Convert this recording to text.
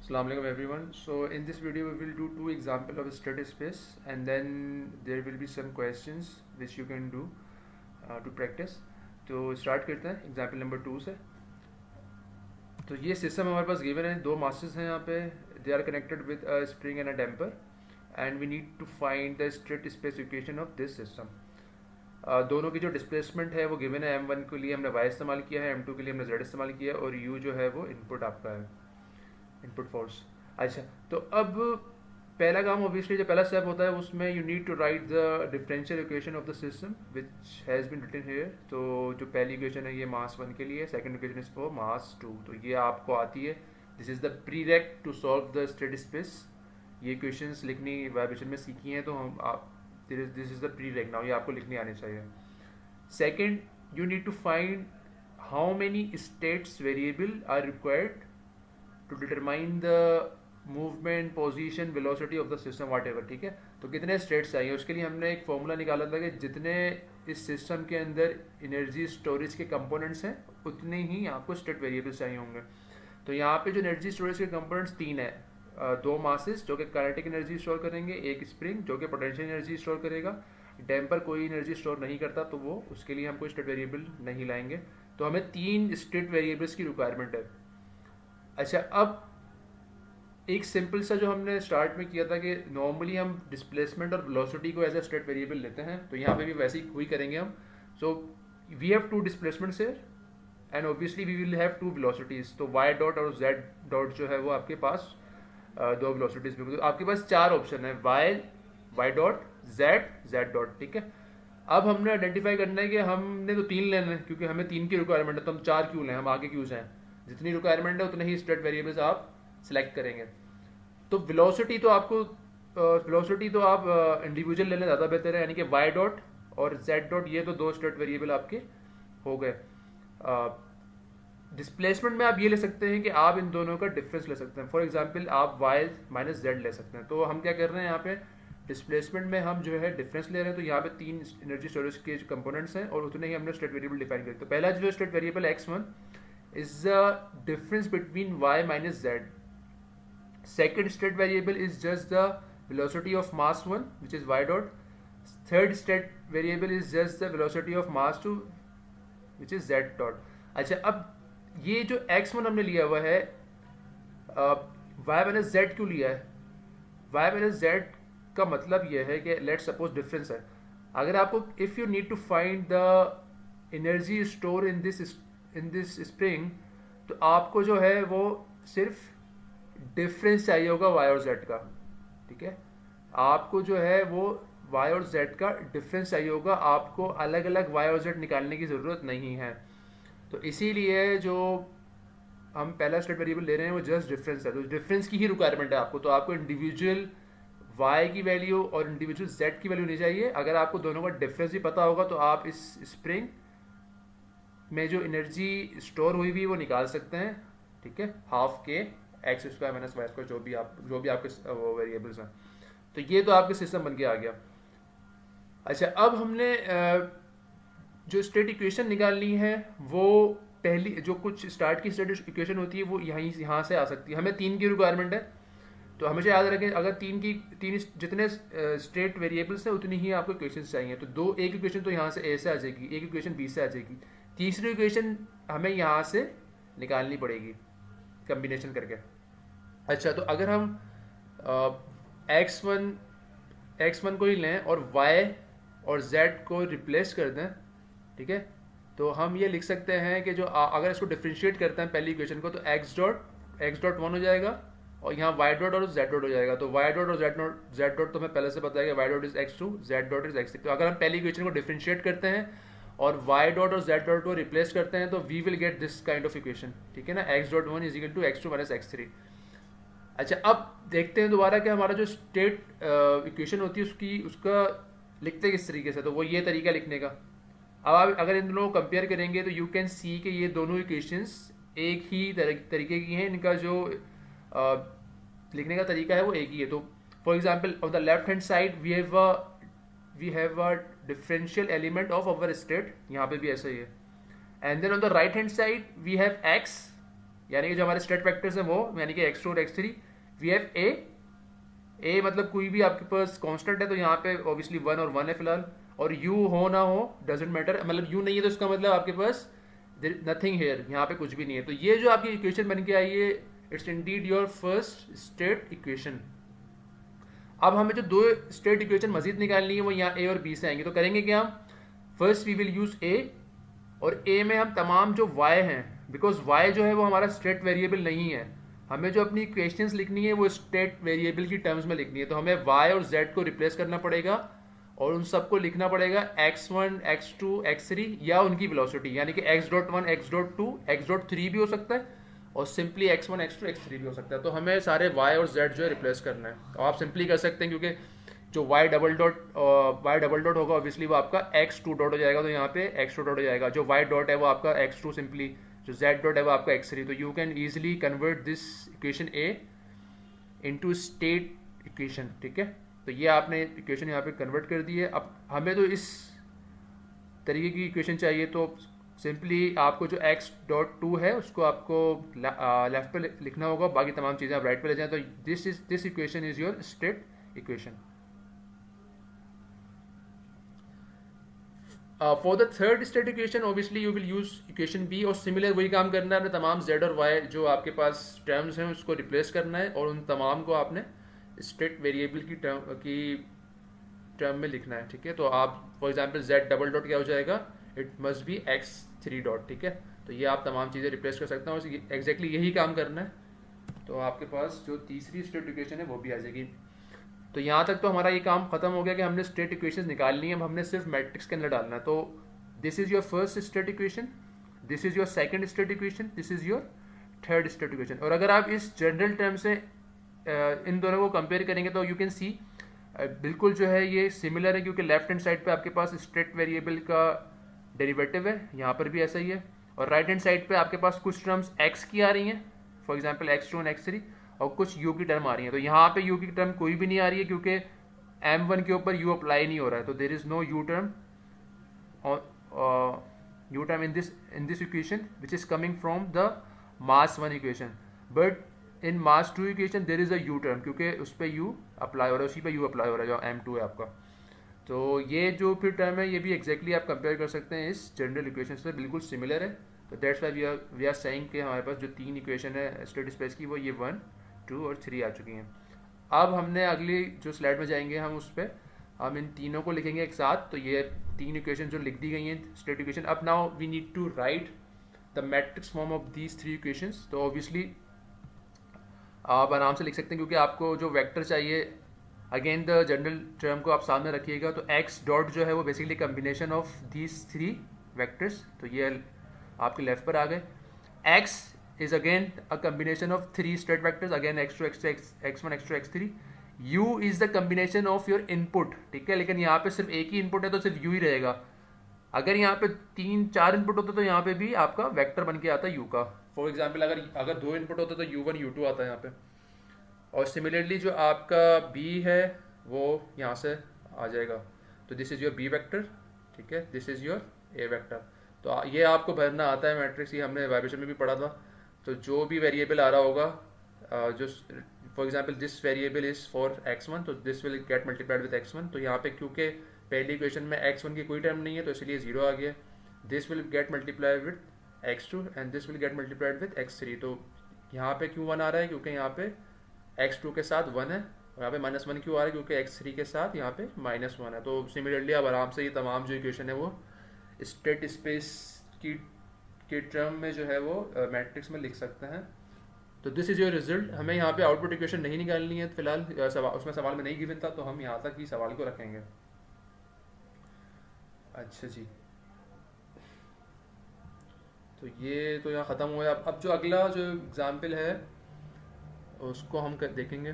Assalamu alaikum everyone. So in this video we will do two example of state space and then there will be some questions which you can do to practice. तो start करते हैं example number 2 से. तो ये system हमारे पास given है, दो masses हैं यहाँ पे, they are connected with a spring and a damper and we need to find the state space equation of this system. दोनों की जो डिस्प्लेसमेंट है वो गिवन है, m1 के लिए हमने y इस्तेमाल किया है, m2 के लिए हमने z इस्तेमाल किया है और u जो है वो इनपुट आपका है, इनपुट फोर्स. अच्छा, तो अब पहला काम ऑब्वियसली जो पहला स्टेप होता है उसमें you need to write the differential equation of the system which has been written here. तो जो पहली इक्वेशन है ये मास 1 के लिए, second equation is for mass 2. तो ये आपको आती है. This is the prereq to solve the state space. ये इक्वेशंस लिखनी वाइब्रेशन में सीखी हैं तो हम आप this is the prereq. Now ये आपको लिखनी आनी चाहिए. Second, you need to find how many states variable are required to determine the movement, position, velocity of the system whatever. ठीक है, तो कितने स्टेट्स चाहिए उसके लिए हमने एक फॉर्मूला निकाला था कि जितने इस सिस्टम के अंदर एनर्जी स्टोरेज के कंपोनेंट्स हैं उतने ही आपको स्टेट वेरिएबल्स चाहिए होंगे. तो यहाँ पे जो एनर्जी स्टोरेज के कंपोनेंट्स तीन है, दो मासेस जो कि काइनेटिक एनर्जी स्टोर करेंगे, एक स्प्रिंग जो कि पोटेंशियल एनर्जी स्टोर करेगा, डैम्पर कोई एनर्जी स्टोर नहीं करता तो वो उसके लिए हम कोई स्टेट वेरिएबल नहीं लाएंगे. तो हमें तीन स्टेट वेरिएबल्स की रिक्वायरमेंट है. अच्छा, अब एक सिंपल सा जो हमने स्टार्ट में किया था कि नॉर्मली हम डिस्प्लेसमेंट और वेलोसिटी को एज अ स्टेट वेरिएबल लेते हैं, तो यहाँ पे भी वैसे ही करेंगे हम. So we have two displacements here and obviously we will have two velocities. तो वाई डॉट और जेड डॉट जो है वो आपके पास दो वेलोसिटीज में, तो आपके पास चार ऑप्शन है, वाई डॉट, जेड डॉट. ठीक है, अब हमने आइडेंटिफाई करना है कि हमने तो तीन लेना है क्योंकि हमें तीन की रिक्वायरमेंट है, तो हम चार क्यों लें, हम आगे क्यों जाएं. जितनी रिक्वायरमेंट है उतने ही स्टेट वेरिएबल्स आप सिलेक्ट करेंगे. तो वेलोसिटी तो आप इंडिविजुअल लेना ज़्यादा बेहतर है, यानी कि वाई डॉट और जेड डॉट ये तो दो स्टेट वेरिएबल आपके हो गए. डिस्प्लेसमेंट में आप ये ले सकते हैं कि आप इन दोनों का डिफरेंस ले सकते हैं. फॉर एग्जांपल आप वाई माइनस जेड ले सकते हैं. तो हम क्या कर रहे हैं यहाँ पे डिस्प्लेसमेंट में हम जो है डिफरेंस ले रहे हैं. तो यहाँ पे तीन एनर्जी स्टोरेज के कंपोनेंट्स हैं और उतने ही हमने स्टेट वेरिएबल डिफाइन किया. तो पहला जो state variable x1 is the difference between y minus z. Second state variable is just the velocity of mass 1 which is y dot. Third state variable is just the velocity of mass 2 which is z dot. अच्छा, अब ये जो x1 हमने लिया हुआ है, y minus z क्यों लिया है? y minus z का मतलब ये है कि लेट सपोज डिफरेंस है. अगर आपको if you need to find the energy store in this spring, तो आपको जो है वो सिर्फ डिफरेंस चाहिए होगा y और z का. ठीक है, आपको जो है वो y और z का डिफरेंस चाहिए होगा, आपको अलग अलग y और z निकालने की ज़रूरत नहीं है. तो इसीलिए जो हम पहला स्टेट वेरिएबल ले रहे हैं वो जस्ट डिफरेंस है. तो डिफरेंस की ही रिक्वायरमेंट है आपको. तो आपको इंडिविजुअल y की वैल्यू और इंडिविजुअल z की वैल्यू नहीं चाहिए. अगर आपको दोनों का डिफरेंस भी पता होगा तो आप इस स्प्रिंग में जो एनर्जी स्टोर हुई भी वो निकाल सकते हैं. ठीक है, हाफ के x square minus y square जो भी आपके वो वेरिएबल्स हैं. तो ये तो आपके सिस्टम बन के आ गया. अच्छा, अब हमने जो स्टेट इक्वेशन निकालनी है वो पहली जो कुछ स्टार्ट की स्टेट इक्वेशन होती है वो यहाँ से आ सकती है. हमें तीन की रिक्वायरमेंट है, तो हमेशा याद रखें अगर तीन जितने स्टेट वेरिएबल्स हैं उतनी ही आपको इक्वेशन चाहिए. तो एक इक्वेशन तो यहाँ से ए से आ जाएगी, एक इक्वेशन बी से आ जाएगी, तीसरी इक्वेशन हमें यहाँ से निकालनी पड़ेगी कम्बिनेशन करके. अच्छा, तो अगर हम x1 को ही लें और y और z को रिप्लेस कर दें, ठीक है, तो हम ये लिख सकते हैं कि जो अगर इसको डिफ्रेंशिएट करते हैं पहली इक्वेशन को, तो x डॉट 1 हो जाएगा और यहाँ y डॉट और z डॉट हो जाएगा. तो y डॉट और z डॉट तो हमें पहले से पता है कि y dot is x2, z dot is x3. तो अगर हम पहली इक्वेशन को डिफ्रेंशिएट करते हैं और y डॉट और z डॉट को रिप्लेस करते हैं तो we will get this kind of equation. ठीक है ना, x dot 1 is equal to x2 minus x3. अच्छा, अब देखते हैं दोबारा कि हमारा जो स्टेट इक्वेशन होती है उसका लिखते किस तरीके से. तो वो ये तरीका लिखने का. अब आप अगर इन दोनों को कंपेयर करेंगे तो यू कैन सी कि ये दोनों इक्वेशंस एक ही तरीके की हैं. इनका जो लिखने का तरीका है वो एक ही है. तो for example on the left hand side we have a differential element of our state, यहाँ पे भी ऐसा ही है. And then on the right hand side we have x यानी कि जो हमारे स्टेट वेक्टर्स हैं वो, यानी कि x2 और x3, वी हैव ए मतलब कोई भी आपके पास कांस्टेंट है तो यहाँ पे ऑब्वियसली 1 और 1 है फिलहाल, और u हो ना हो डजेंट मैटर, मतलब u नहीं है तो इसका मतलब आपके पास नथिंग हेयर, यहाँ पे कुछ भी नहीं है। तो ये जो आपकी इक्वेशन बन के आई है, it's Indeed your first state equation. अब हमें जो दो स्टेट इक्वेशन मजीद निकालनी है वो यहाँ ए और बी से आएंगे, तो करेंगे क्या हम, फर्स्ट वी विल यूज ए, और ए में हम तमाम जो वाई हैं, बिकॉज वाई जो है वो हमारा स्टेट वेरिएबल नहीं है, हमें जो अपनी इक्वेशंस लिखनी है वो स्टेट वेरिएबल की टर्म्स में लिखनी है, तो हमें वाई और जेड को रिप्लेस करना पड़ेगा और उन सबको लिखना पड़ेगा x1 x2 x3 या उनकी वेलोसिटी, यानी कि x.1 x.2 x.3 भी हो सकता है और सिंपली x1 x2 x3 भी हो सकता है। तो हमें सारे y और z जो है रिप्लेस करना है, तो आप सिंपली कर सकते हैं क्योंकि जो y डबल डॉट होगा ऑब्वियसली वो आपका x2 डॉट हो जाएगा, तो यहाँ पे x2 डॉट हो जाएगा, जो y डॉट है वो आपका x2 सिंपली, जो z डॉट है वो आपका x3। तो you can easily convert this equation a into state equation, ठीक है। तो ये आपने इक्वेशन यहाँ पे कन्वर्ट कर दी है। अब हमें तो इस तरीके की इक्वेशन चाहिए, तो सिंपली आपको जो x.2 है उसको आपको लेफ्ट पे लिखना होगा, बाकी तमाम चीज़ें आप राइट पे ले जाएं। तो this equation is your state equation. For the third state equation obviously you will use equation B, और सिमिलर वही काम करना है, अपने तमाम z और y जो आपके पास टर्म्स हैं उसको रिप्लेस करना है और उन तमाम को आपने स्टेट वेरिएबल की टर्म में लिखना है, ठीक है। तो आप for example z double dot क्या हो जाएगा, it must be x3 dot, ठीक है। तो ये आप तमाम चीज़ें रिप्लेस कर सकते हैं और एग्जैक्टली यही काम करना है, तो आपके पास जो तीसरी स्टेट इक्वेशन है वो भी आ जाएगी। तो यहाँ तक तो हमारा ये काम खत्म हो गया कि हमने स्टेट इक्वेशन निकालनी है, अब हमने सिर्फ मैट्रिक्स के अंदर डालना है। तो this is your first state equation, this is your second state equation, this is your third state equation. और अगर आप इस जनरल टर्म से इन दोनों को कंपेयर करेंगे तो यू कैन सी बिल्कुल जो है ये सिमिलर है, क्योंकि लेफ्ट हैंड साइड पे आपके पास स्टेट वेरिएबल का डेरिवेटिव है, यहाँ पर भी ऐसा ही है, और राइट हैंड साइड पे आपके पास कुछ टर्म्स x की आ रही हैं, फॉर एग्जांपल x2 और x3, और कुछ u की टर्म आ रही है। तो यहाँ पे u की टर्म कोई भी नहीं आ रही है क्योंकि m1 के ऊपर u अप्लाई नहीं हो रहा है, तो there is no u term in this equation which is coming from the mass 1 equation, but in mass 2 equation there is a u term, क्योंकि उस पर u अप्लाई हो रहा है, उसी पर u अप्लाई हो रहा है जो m2 है आपका। तो ये जो फिर टर्म है ये भी एग्जैक्टली आप कंपेयर कर सकते हैं इस जनरल इक्वेशन से, बिल्कुल सिमिलर है। तो that's why we are saying कि हमारे पास जो तीन इक्वेशन है स्टेट स्पेस की वो ये 1 2 और 3 आ चुकी हैं। अब हमने अगली जो स्लाइड में जाएंगे हम उस पर हम इन तीनों को लिखेंगे एक साथ। तो ये तीन इक्वेशन जो लिख दी गई हैं स्टेट इक्वेशन, अब now we need to write the matrix form of these three equations. तो ऑब्वियसली आप आराम से लिख सकते हैं क्योंकि आपको जो वेक्टर चाहिए, अगेन द जनरल टर्म को आप सामने रखिएगा, तो x डॉट जो है वो basically combination of these three vectors, तो ये आपके लेफ्ट पर आ गए। x is again a combination of three state vectors, again x2 x3 x1 x2 x3। u is the combination of your input, ठीक है, लेकिन यहाँ पे सिर्फ एक ही इनपुट है तो सिर्फ u ही रहेगा। अगर यहाँ पे 3-4 इनपुट होते तो यहाँ पे भी आपका वेक्टर बन के आता है u का। फॉर एग्जाम्पल अगर 2 इनपुट होते तो u1 u2 आता है यहाँ पे, और सिमिलरली जो आपका b है वो यहाँ से आ जाएगा। तो this is your b vector, ठीक है, this is your a vector. तो ये आपको भरना आता है मैट्रिक्स, ये हमने वाइब्रेशन में भी पढ़ा था। तो जो भी वेरिएबल आ रहा होगा, जो for example this variable is for x1, तो this will get multiplied with x1। तो यहाँ पे क्योंकि पहली इक्वेशन में x1 की कोई टर्म नहीं है तो इसलिए 0 आ गया। This will get multiplied with x2 and this will get multiplied with x3। तो यहाँ पे क्यों 1 आ रहा है, क्योंकि यहाँ पे x2 के साथ 1 है, और यहाँ पे -1 क्यों आ रहा है, क्योंकि x3 के साथ यहाँ पे -1 है। तो सिमिलरली आप आराम से ये तमाम जो इक्वेशन है वो स्टेट स्पेस की टर्म में जो है वो मैट्रिक्स में लिख सकते हैं। तो दिस इज योर रिजल्ट। हमें यहाँ पे आउटपुट इक्वेशन नहीं निकालनी है फिलहाल, उसमें सवाल में नहीं गिवन था, तो हम यहाँ तक ही सवाल को रखेंगे। अच्छा जी, तो ये तो यहाँ ख़त्म हुआ है। अब जो अगला जो एग्जाम्पल है उसको हम देखेंगे।